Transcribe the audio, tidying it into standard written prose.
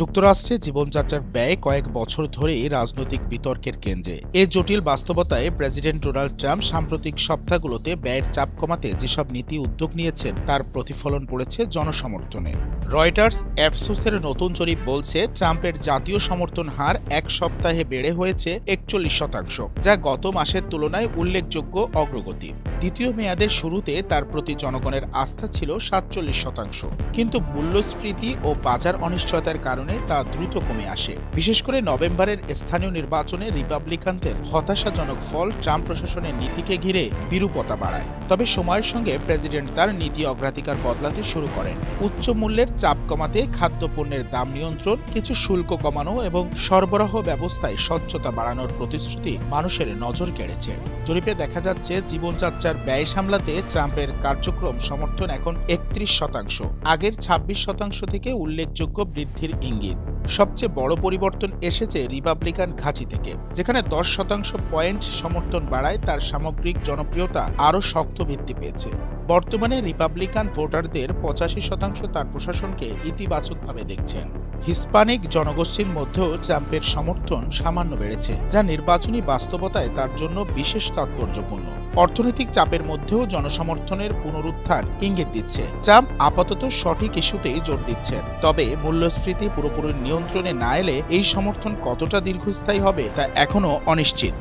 যুক্তরাষ্ট্রে জীবনযাত্রার ব্যয় কয়েক বছর ধরেই রাজনৈতিক বিতর্কের কেন্দ্রে। এ জটিল বাস্তবতায় প্রেসিডেন্ট ডোনাল্ড ট্রাম্প সাম্প্রতিক সপ্তাহগুলোতে ব্যয়ের চাপ কমাতে যেসব নীতি উদ্যোগ নিয়েছেন তার প্রতিফলন পড়েছে জনসমর্থনে। রয়টার্স এফসোসের নতুন জরিপ বলছে ট্রাম্পের জাতীয় সমর্থন হার এক সপ্তাহে বেড়ে হয়েছে 41%, যা গত মাসের তুলনায় উল্লেখযোগ্য অগ্রগতি। দ্বিতীয় মেয়াদের শুরুতে তার প্রতি জনগণের আস্থা ছিল 47%, কিন্তু মূল্যস্ফীতি ও বাজার অনিশ্চয়তার কারণে তা দ্রুত কমে আসে। বিশেষ করে নভেম্বরের স্থানীয় নির্বাচনে রিপাবলিকানদের হতাশাজনক ফল ট্রাম্প প্রশাসনের নীতিকে ঘিরে বিরূপতা বাড়ায়। তবে সময়ের সঙ্গে প্রেসিডেন্ট তার নীতি অগ্রাধিকার বদলাতে শুরু করেন। উচ্চ মূল্যের চাপ কমাতে খাদ্যপণ্যের দাম নিয়ন্ত্রণ, কিছু শুল্ক কমানো এবং সরবরাহ ব্যবস্থায় স্বচ্ছতা বাড়ানোর প্রতিশ্রুতি মানুষের নজর কেড়েছে। জরিপে দেখা যাচ্ছে জীবনযাত্রার ব্যয় সামলাতে ট্রাম্পের কার্যক্রম সমর্থন এখন 31%, আগের 26% থেকে উল্লেখযোগ্য বৃদ্ধির ইঙ্গিত। সবচেয়ে বড় পরিবর্তন এসেছে রিপাবলিকান ঘাঁটি থেকে, যেখানে 10% পয়েন্ট সমর্থন বাড়ায় তার সামগ্রিক জনপ্রিয়তা আরও শক্ত ভিত্তি পেয়েছে। বর্তমানে রিপাবলিকান ভোটারদের 85% তার প্রশাসনকে ইতিবাচকভাবে দেখছেন। হিস্পানিক জনগোষ্ঠীর মধ্যেও ট্রাম্পের সমর্থন সামান্য বেড়েছে, যা নির্বাচনী বাস্তবতায় তার জন্য বিশেষ তাৎপর্যপূর্ণ। অর্থনৈতিক চাপের মধ্যেও জনসমর্থনের পুনরুত্থান ইঙ্গিত দিচ্ছে। ট্রাম্প আপাতত সঠিক ইস্যুতেই জোর দিচ্ছেন, তবে মূল্যস্ফীতি পুরোপুরি নিয়ন্ত্রণে না এলে এই সমর্থন কতটা দীর্ঘস্থায়ী হবে তা এখনও অনিশ্চিত।